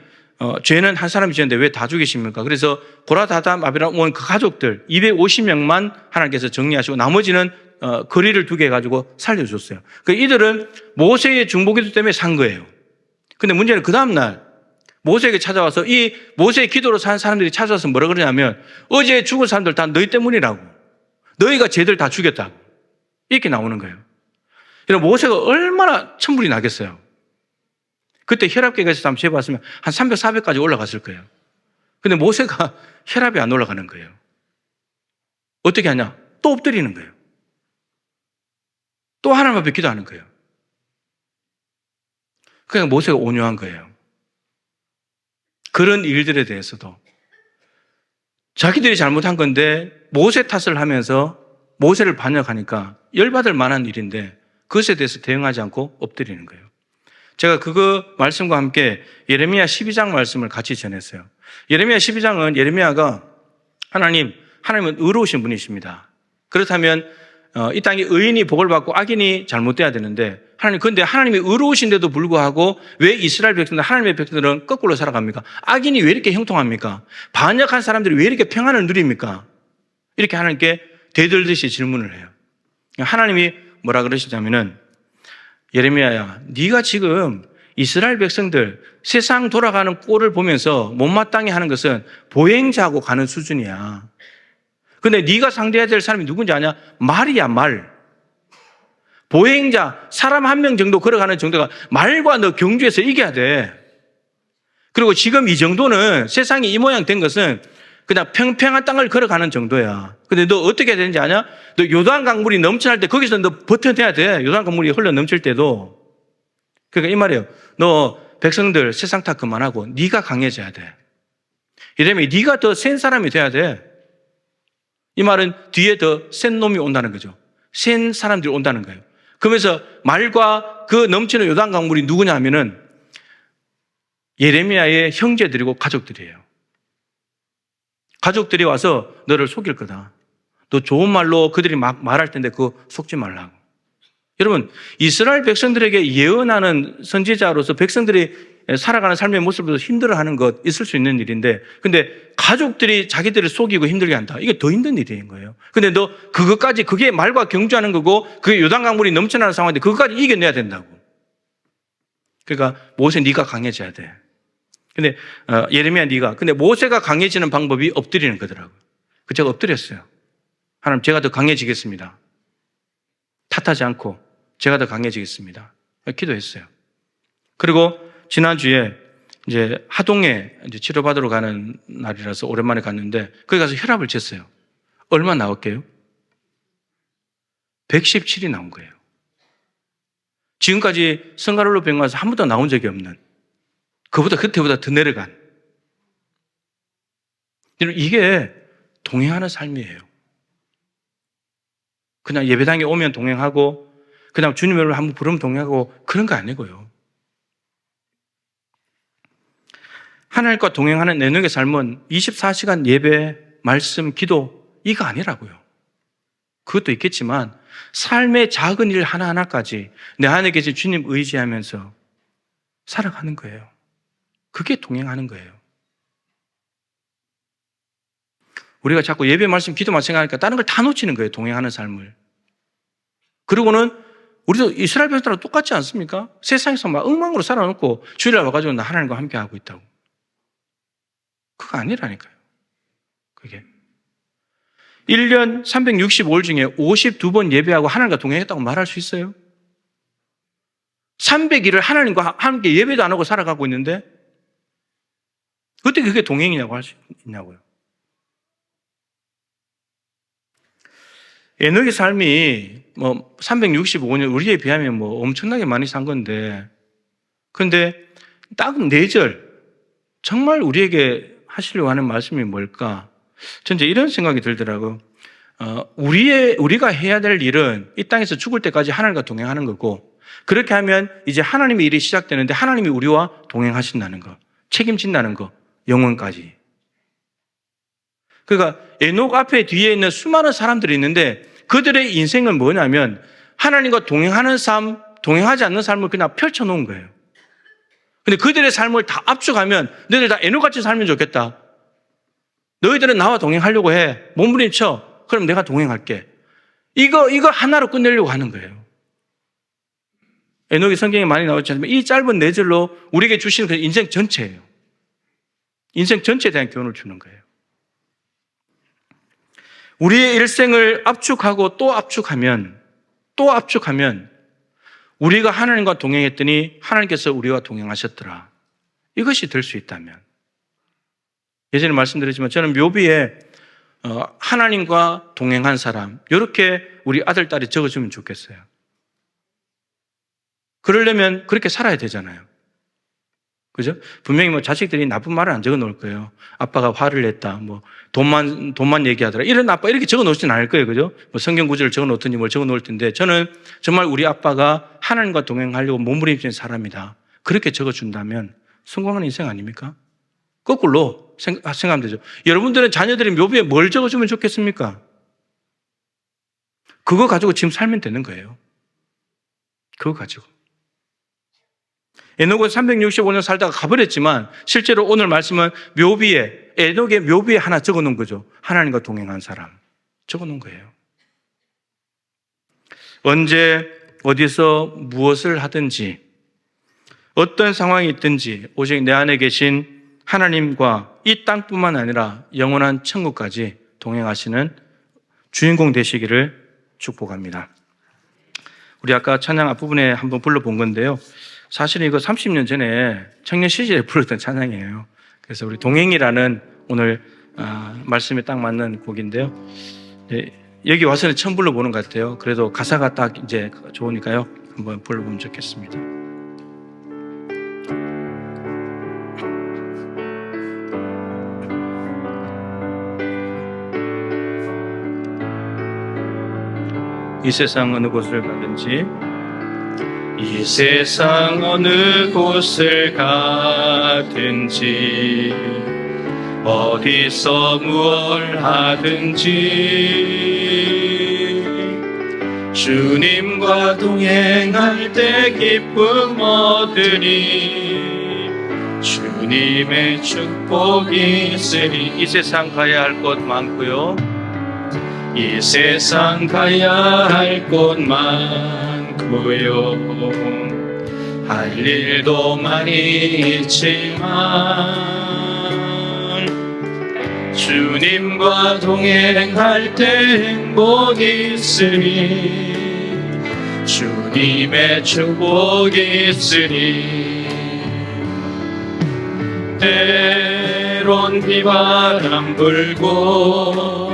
죄는 한 사람이 지었는데 왜 다 죽이십니까? 그래서 고라, 다단, 아비람 온 그 가족들 250명만 하나님께서 정리하시고 나머지는 거리를 두게 해가지고 살려줬어요. 이들은 모세의 중보기도 때문에 산 거예요. 근데 문제는 그 다음날 모세에게 찾아와서 이 모세의 기도로 산 사람들이 찾아와서 뭐라 그러냐면 어제 죽은 사람들 다 너희 때문이라고. 너희가 쟤들 다 죽였다고. 이렇게 나오는 거예요. 여러분, 모세가 얼마나 천불이 나겠어요. 그때 혈압계에서 한번 재봤으면 한 300, 400까지 올라갔을 거예요. 근데 모세가 혈압이 안 올라가는 거예요. 어떻게 하냐? 또 엎드리는 거예요. 또 하나님 앞에 기도하는 거예요. 그냥 모세가 온유한 거예요. 그런 일들에 대해서도 자기들이 잘못한 건데 모세 탓을 하면서 모세를 반역하니까 열받을 만한 일인데 그것에 대해서 대응하지 않고 엎드리는 거예요. 제가 그거 말씀과 함께 예레미야 12장 말씀을 같이 전했어요. 예레미야 12장은 예레미야가 하나님은 의로우신 분이십니다. 그렇다면 이 땅에 의인이 복을 받고 악인이 잘못돼야 되는데 그런데 하나님이 의로우신데도 불구하고 왜 이스라엘 백성들, 하나님의 백성들은 거꾸로 살아갑니까? 악인이 왜 이렇게 형통합니까? 반역한 사람들이 왜 이렇게 평안을 누립니까? 이렇게 하나님께 대들듯이 질문을 해요. 하나님이 뭐라 그러시냐면은 예레미야야, 네가 지금 이스라엘 백성들 세상 돌아가는 꼴을 보면서 못마땅해 하는 것은 보행자하고 가는 수준이야. 근데 네가 상대해야 될 사람이 누군지 아냐? 말이야, 말. 보행자, 사람 한 명 정도 걸어가는 정도가 말과 너 경주에서 이겨야 돼. 그리고 지금 이 정도는 세상이 이 모양 된 것은 그냥 평평한 땅을 걸어가는 정도야. 근데 너 어떻게 해야 되는지 아냐? 너 요단 강물이 넘쳐날 때 거기서 너 버텨내야 돼. 요단 강물이 흘러 넘칠 때도. 그러니까 이 말이에요. 너 백성들 세상 탓 그만하고 네가 강해져야 돼. 이러면 네가 더 센 사람이 돼야 돼. 이 말은 뒤에 더 센 놈이 온다는 거죠. 센 사람들이 온다는 거예요. 그러면서 말과 그 넘치는 요단 강물이 누구냐 하면은 예레미야의 형제들이고 가족들이에요. 가족들이 와서 너를 속일 거다. 너 좋은 말로 그들이 막 말할 텐데 그거 속지 말라고. 여러분, 이스라엘 백성들에게 예언하는 선지자로서 백성들이 살아가는 삶의 모습을 힘들어하는 것 있을 수 있는 일인데, 근데 가족들이 자기들을 속이고 힘들게 한다. 이게 더 힘든 일인 거예요. 근데 너 그것까지, 그게 말과 경주하는 거고 그게 요단강물이 넘쳐나는 상황인데 그것까지 이겨내야 된다고. 그러니까 모세 네가 강해져야 돼. 근데 예레미야 네가. 근데 모세가 강해지는 방법이 엎드리는 거더라고요. 그 제가 엎드렸어요. 하나님, 제가 더 강해지겠습니다. 탓하지 않고 제가 더 강해지겠습니다. 기도했어요. 그리고 지난주에 이제 하동에 이제 치료받으러 가는 날이라서 오랜만에 갔는데 거기 가서 혈압을 쟀어요. 얼마 나올게요? 117이 나온 거예요. 지금까지 성가를로 병원 가서 한 번도 나온 적이 없는, 그때보다 더 내려간. 이게 동행하는 삶이에요. 그냥 예배당에 오면 동행하고 그냥 주님을 한번 부르면 동행하고 그런 거 아니고요. 하나님과 동행하는 내눈의 삶은 24시간 예배, 말씀, 기도 이거 아니라고요. 그것도 있겠지만 삶의 작은 일 하나하나까지 내 안에 계신 주님 의지하면서 살아가는 거예요. 그게 동행하는 거예요. 우리가 자꾸 예배, 말씀, 기도만 생각하니까 다른 걸 다 놓치는 거예요. 동행하는 삶을. 그리고는 우리도 이스라엘 백성들하고 똑같지 않습니까? 세상에서 막 엉망으로 살아놓고 주일날 와가지고 나 하나님과 함께 하고 있다고. 그거 아니라니까요. 그게 1년 365일 중에 52번 예배하고 하나님과 동행했다고 말할 수 있어요? 300일을 하나님과 함께 예배도 안 하고 살아가고 있는데 어떻게 그게 동행이냐고 할 수 있냐고요. 에녹의 삶이 365년 우리에 비하면 엄청나게 많이 산 건데, 근데 딱 4절 정말 우리에게 하시려고 하는 말씀이 뭘까? 전 이제 이런 생각이 들더라고요. 우리가 해야 될 일은 이 땅에서 죽을 때까지 하나님과 동행하는 거고, 그렇게 하면 이제 하나님의 일이 시작되는데 하나님이 우리와 동행하신다는 거, 책임진다는 거, 영원까지. 그러니까 에녹 앞에 뒤에 있는 수많은 사람들이 있는데 그들의 인생은 뭐냐면 하나님과 동행하는 삶, 동행하지 않는 삶을 그냥 펼쳐놓은 거예요. 근데 그들의 삶을 다 압축하면 너희들 다 에녹같이 살면 좋겠다. 너희들은 나와 동행하려고 해. 몸부림쳐. 그럼 내가 동행할게. 이거 하나로 끝내려고 하는 거예요. 에녹이 성경에 많이 나오지 않지만 이 짧은 4절로 우리에게 주시는 그 인생 전체예요. 인생 전체에 대한 교훈을 주는 거예요. 우리의 일생을 압축하고 또 압축하면 우리가 하나님과 동행했더니 하나님께서 우리와 동행하셨더라. 이것이 될 수 있다면. 예전에 말씀드렸지만 저는 묘비에 하나님과 동행한 사람, 이렇게 우리 아들, 딸이 적어주면 좋겠어요. 그러려면 그렇게 살아야 되잖아요. 그죠? 분명히 자식들이 나쁜 말을 안 적어 놓을 거예요. 아빠가 화를 냈다. 돈만 얘기하더라. 이런 아빠 이렇게 적어 놓지는 않을 거예요. 그죠? 성경 구절을 적어 놓든지 뭘 적어 놓을 텐데 저는 정말 우리 아빠가 하나님과 동행하려고 몸부림치는 사람이다. 그렇게 적어 준다면 성공하는 인생 아닙니까? 거꾸로 생각하면 되죠. 여러분들은 자녀들이 묘비에 뭘 적어 주면 좋겠습니까? 그거 가지고 지금 살면 되는 거예요. 그거 가지고. 에녹은 365년 살다가 가버렸지만 실제로 오늘 말씀은 에녹의 묘비에 하나 적어놓은 거죠. 하나님과 동행한 사람 적어놓은 거예요. 언제 어디서 무엇을 하든지 어떤 상황이 있든지 오직 내 안에 계신 하나님과 이 땅뿐만 아니라 영원한 천국까지 동행하시는 주인공 되시기를 축복합니다. 우리 아까 찬양 앞부분에 한번 불러본 건데요. 사실은 이거 30년 전에 청년 시절에 불렀던 찬양이에요. 그래서 우리 동행이라는 오늘 말씀에 딱 맞는 곡인데요. 네, 여기 와서는 처음 불러보는 것 같아요. 그래도 가사가 딱 이제 좋으니까요. 한번 불러보면 좋겠습니다. 이 세상 어느 곳을 가든지 이 세상 어느 곳을 가든지 어디서 무얼 하든지 주님과 동행할 때 기쁨 얻으니 주님의 축복이 있으니 이 세상 가야 할 곳 많고요. 이 세상 가야 할 곳 많고요. 할 일도 많이 있지만 주님과 동행할 때 행복이 있으니 주님의 축복이 있으니 때론 비바람 불고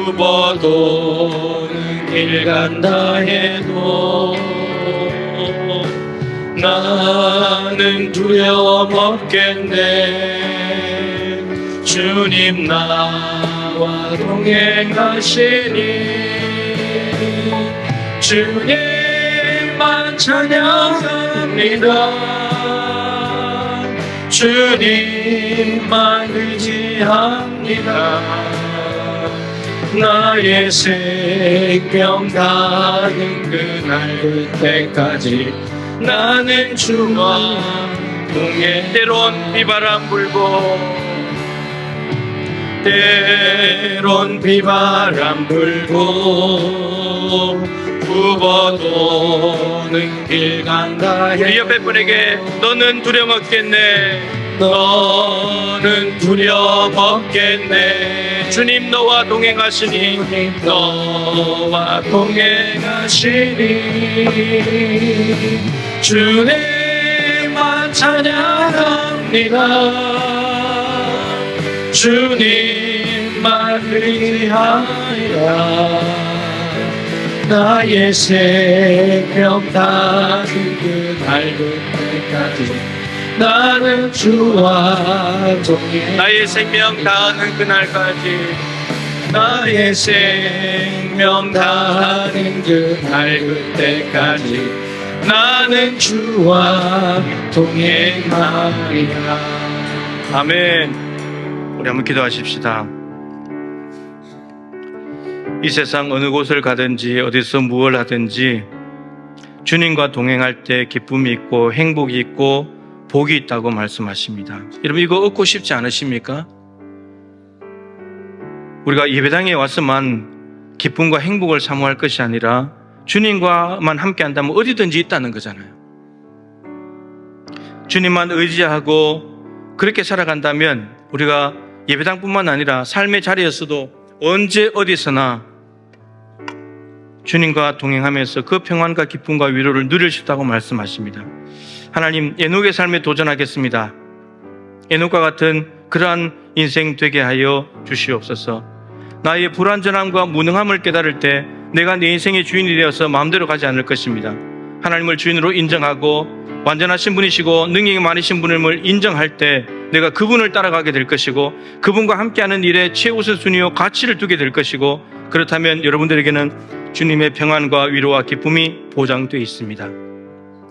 굽어도는 길 간다 해도 나는 두려움 없겠네. 주님 나와 동행하시니 주님만 찬양합니다. 주님만 의지합니다. 나의 생명 다하는 그날 그때까지 나는 주와 동행. 때론 비바람 불고 때론 비바람 불고 굽어도는 길 간다. 우리 옆에 분에게 너는 두려움 없겠네. 너는 두려움 없겠네. 주님 너와 동행하시니 너와 동행하시니 주님만 찬양합니다. 주님만 의지하리라. 나의 생명 다하는 그날 그때까지 나는 주와 동행. 나의 생명 다하는 그날까지 나의 생명 다하는 그날 그때까지 나는 주와 동행하리라. 아멘. 우리 한번 기도하십시다. 이 세상 어느 곳을 가든지 어디서 무엇을 하든지 주님과 동행할 때 기쁨이 있고 행복이 있고 복이 있다고 말씀하십니다. 여러분 이거 얻고 싶지 않으십니까? 우리가 예배당에 와서만 기쁨과 행복을 사모할 것이 아니라 주님과만 함께 한다면 어디든지 있다는 거잖아요. 주님만 의지하고 그렇게 살아간다면 우리가 예배당뿐만 아니라 삶의 자리에서도 언제 어디서나 주님과 동행하면서 그 평안과 기쁨과 위로를 누릴 수 있다고 말씀하십니다. 하나님, 에녹의 삶에 도전하겠습니다. 에녹과 같은 그러한 인생 되게 하여 주시옵소서. 나의 불완전함과 무능함을 깨달을 때 내가 내 인생의 주인이 되어서 마음대로 가지 않을 것입니다. 하나님을 주인으로 인정하고 완전하신 분이시고 능력이 많으신 분을 인정할 때 내가 그분을 따라가게 될 것이고 그분과 함께하는 일에 최우선순위요 가치를 두게 될 것이고 그렇다면 여러분들에게는 주님의 평안과 위로와 기쁨이 보장되어 있습니다.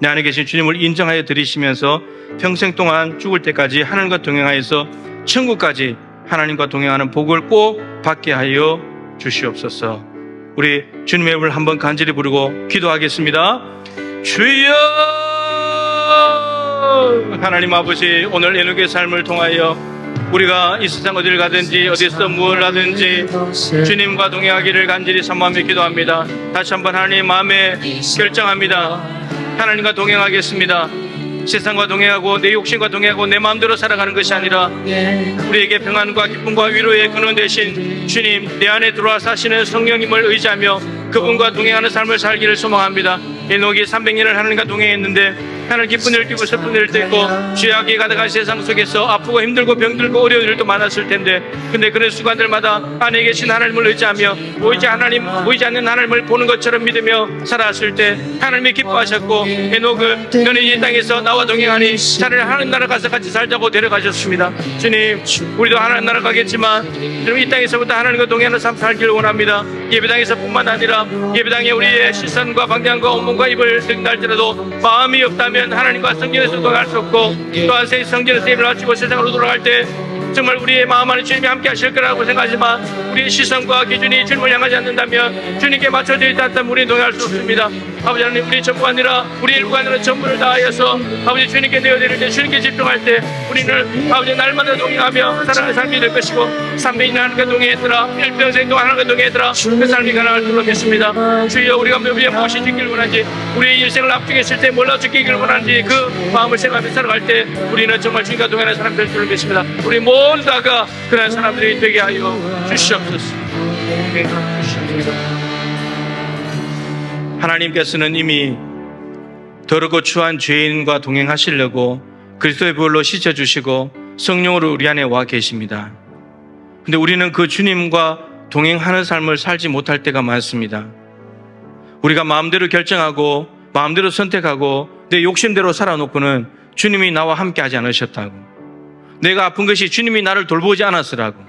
내 안에 계신 주님을 인정하여 드리시면서 평생 동안 죽을 때까지 하나님과 동행하여서 천국까지 하나님과 동행하는 복을 꼭 받게 하여 주시옵소서. 우리 주님의 이름을 한번 간절히 부르고 기도하겠습니다. 주여! 하나님 아버지, 오늘 에녹의 삶을 통하여 우리가 이 세상 어딜 가든지 어디서 무엇을 하든지 주님과 동행하기를 간절히 사모하며 기도합니다. 다시 한번 하나님 마음에 결정합니다. 하나님과 동행하겠습니다. 세상과 동행하고 내 욕심과 동행하고 내 마음대로 살아가는 것이 아니라 우리에게 평안과 기쁨과 위로의 근원 되신 주님, 내 안에 들어와 사시는 성령님을 의지하며 그분과 동행하는 삶을 살기를 소망합니다. 에녹이 300년을 하나님과 동행했는데 하나님 기쁜 일 뛰고 슬픈 일도 있고 죄악이 가득한 세상 속에서 아프고 힘들고 병들고 어려운 일도 많았을 텐데, 근데 그런 순간들마다 안에 계신 하나님을 의지하며 보이지 않는 하나님을 보는 것처럼 믿으며 살아왔을 때 하나님이 기뻐하셨고, 에녹을 너는 이 땅에서 나와 동행하니 차라리 하나님 나라 가서 같이 살자고 데려가셨습니다. 주님, 우리도 하나님 나라 가겠지만 주님, 이 땅에서부터 하나님과 동행하는 삶 살기를 원합니다. 예배당에서뿐만 아니라 예배당에 우리의 시선과 방향과 온몸과 입을 들날지라도 마음이 없다면 하나님과 성전에서 동행할 수 없고, 또한 성전에서 예배를 마치고 세상으로 돌아갈 때 정말 우리의 마음 안에 주님이 함께 하실 거라고 생각하지만 우리의 시선과 기준이 주님을 향하지 않는다면, 주님께 맞춰져 있지 않다면 우리는 동행할 수 없습니다. 아버지 하나님, 우리 전부가 아니라 우리 일부가 아니라 전부를 다하여서 아버지 주님께 내어드릴 때, 주님께 집중할 때 우리는 아버지 날마다 동행하며 살아가는 삶이 될 것이고, 300년 하나님과 동행했더라, 일평생 동안 하나님과 동행했더라, 그 삶이 가능할 줄로 믿습니다. 주여, 우리가 몇 무엇이 지키길 원하는지, 우리의 일생을 앞두겠을 때 뭘로 지키길 원하는지 그 마음을 생각하며 살아갈 때 우리는 정말 주님과 동행하는 사람 될 줄로 믿습니다. 우리 모두 다가 그런 사람들이 되게 하여 주시옵소서. 하나님께서는 이미 더럽고 추한 죄인과 동행하시려고 그리스도의 보혈로 씻어주시고 성령으로 우리 안에 와 계십니다. 근데 우리는 그 주님과 동행하는 삶을 살지 못할 때가 많습니다. 우리가 마음대로 결정하고 마음대로 선택하고 내 욕심대로 살아놓고는 주님이 나와 함께 하지 않으셨다고, 내가 아픈 것이 주님이 나를 돌보지 않았으라고,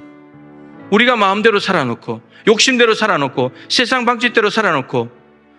우리가 마음대로 살아놓고 욕심대로 살아놓고 세상 방식대로 살아놓고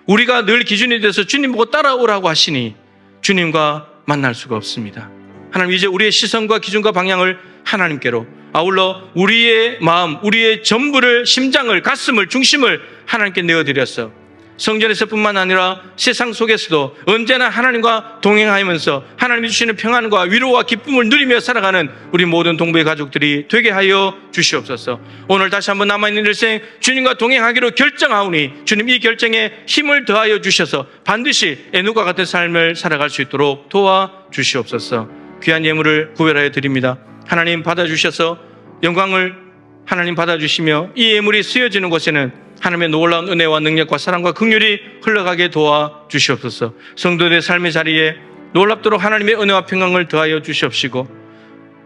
우리가 늘 기준이 돼서 주님 보고 따라오라고 하시니 주님과 만날 수가 없습니다. 하나님, 이제 우리의 시선과 기준과 방향을 하나님께로, 아울러 우리의 마음, 우리의 전부를, 심장을, 가슴을, 중심을 하나님께 내어드렸어 성전에서뿐만 아니라 세상 속에서도 언제나 하나님과 동행하면서 하나님이 주시는 평안과 위로와 기쁨을 누리며 살아가는 우리 모든 동부의 가족들이 되게 하여 주시옵소서. 오늘 다시 한번 남아있는 일생 주님과 동행하기로 결정하오니 주님, 이 결정에 힘을 더하여 주셔서 반드시 에녹과 같은 삶을 살아갈 수 있도록 도와주시옵소서. 귀한 예물을 구별하여 드립니다. 하나님 받아주셔서 영광을 하나님 받아주시며 이 예물이 쓰여지는 곳에는 하나님의 놀라운 은혜와 능력과 사랑과 긍휼이 흘러가게 도와주시옵소서. 성도들의 삶의 자리에 놀랍도록 하나님의 은혜와 평강을 더하여 주시옵시고,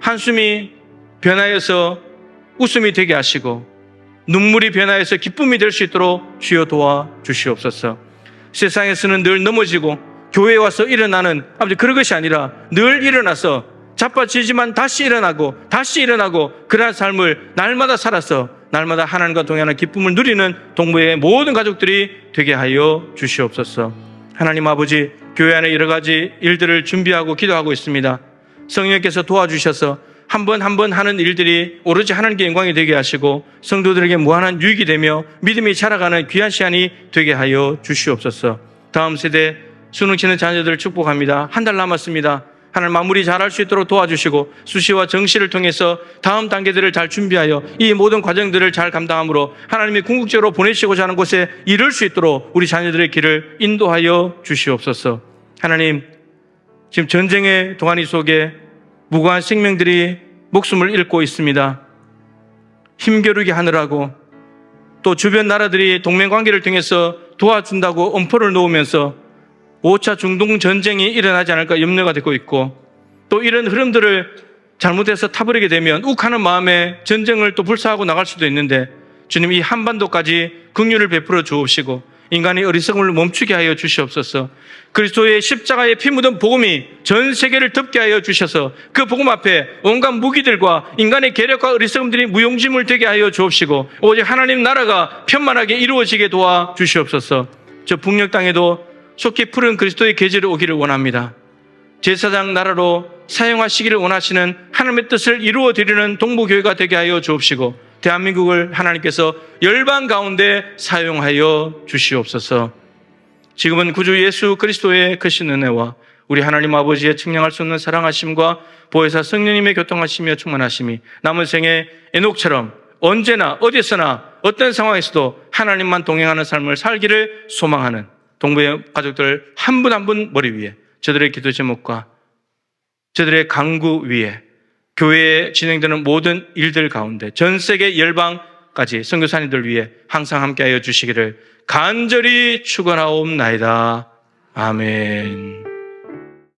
한숨이 변하여서 웃음이 되게 하시고 눈물이 변하여서 기쁨이 될 수 있도록 주여 도와주시옵소서. 세상에서는 늘 넘어지고 교회에 와서 일어나는 아버지 그런 것이 아니라 늘 일어나서 자빠지지만 다시 일어나고 그러한 삶을 날마다 살아서 날마다 하나님과 동행하는 기쁨을 누리는 동부의 모든 가족들이 되게 하여 주시옵소서. 하나님 아버지, 교회 안에 여러 가지 일들을 준비하고 기도하고 있습니다. 성령께서 도와주셔서 한 번 한 번 하는 일들이 오로지 하나님께 영광이 되게 하시고 성도들에게 무한한 유익이 되며 믿음이 자라가는 귀한 시간이 되게 하여 주시옵소서. 다음 세대 수능 치는 자녀들을 축복합니다. 한 달 남았습니다. 하나님 마무리 잘할 수 있도록 도와주시고 수시와 정시를 통해서 다음 단계들을 잘 준비하여 이 모든 과정들을 잘 감당함으로 하나님이 궁극적으로 보내시고자 하는 곳에 이룰 수 있도록 우리 자녀들의 길을 인도하여 주시옵소서. 하나님, 지금 전쟁의 동안이 속에 무고한 생명들이 목숨을 잃고 있습니다. 힘겨루게 하느라고 또 주변 나라들이 동맹관계를 통해서 도와준다고 엄포를 놓으면서 5차 중동 전쟁이 일어나지 않을까 염려가 되고 있고, 또 이런 흐름들을 잘못해서 타버리게 되면 욱하는 마음에 전쟁을 또 불사하고 나갈 수도 있는데, 주님 이 한반도까지 긍휼을 베풀어 주옵시고 인간의 어리석음을 멈추게 하여 주시옵소서. 그리스도의 십자가의 피 묻은 복음이 전 세계를 덮게 하여 주셔서 그 복음 앞에 온갖 무기들과 인간의 계략과 어리석음들이 무용지물 되게 하여 주옵시고 오직 하나님 나라가 편만하게 이루어지게 도와 주시옵소서. 저 북녘 땅에도 속히 푸른 그리스도의 계절이 오기를 원합니다. 제사장 나라로 사용하시기를 원하시는 하나님의 뜻을 이루어 드리는 동부교회가 되게 하여 주옵시고 대한민국을 하나님께서 열방 가운데 사용하여 주시옵소서. 지금은 구주 예수 그리스도의 크신 은혜와 우리 하나님 아버지의 측량할 수 없는 사랑하심과 보혜사 성령님의 교통하심이며 충만하심이 남은 생에 에녹처럼 언제나 어디서나 어떤 상황에서도 하나님만 동행하는 삶을 살기를 소망하는 동부의 가족들 한 분 한 분 머리 위에 저들의 기도 제목과 저들의 강구 위에 교회에 진행되는 모든 일들 가운데 전 세계 열방까지 선교사님들 위해 항상 함께하여 주시기를 간절히 축원하옵나이다. 아멘.